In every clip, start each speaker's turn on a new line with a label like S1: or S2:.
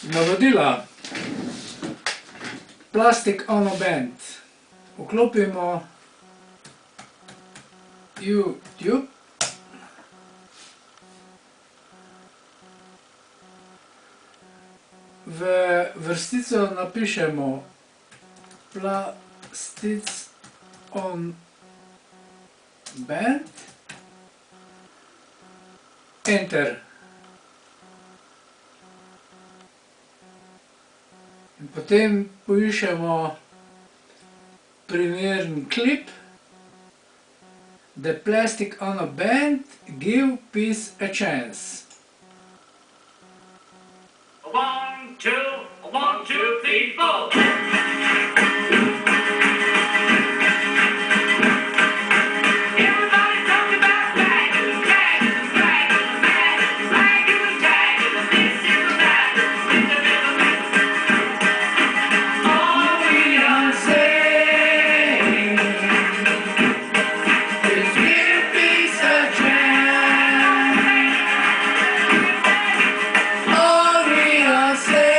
S1: Navodila. Plastic Ono Band. Vklopimo YouTube. V vrstico napišemo Plastic Ono Band. Enter. In potem poiščemo primeren klip. The Plastic Ono Band, Give Peace a Chance.
S2: 1, 2, 1, 2, 3, 4. Everybody talk about baggers, baggers, baggers, baggers, baggers, baggers. This is the baggers, this is the baggers. All we are saying is give peace a chance. All we are saying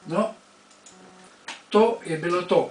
S1: No, to je bilo to.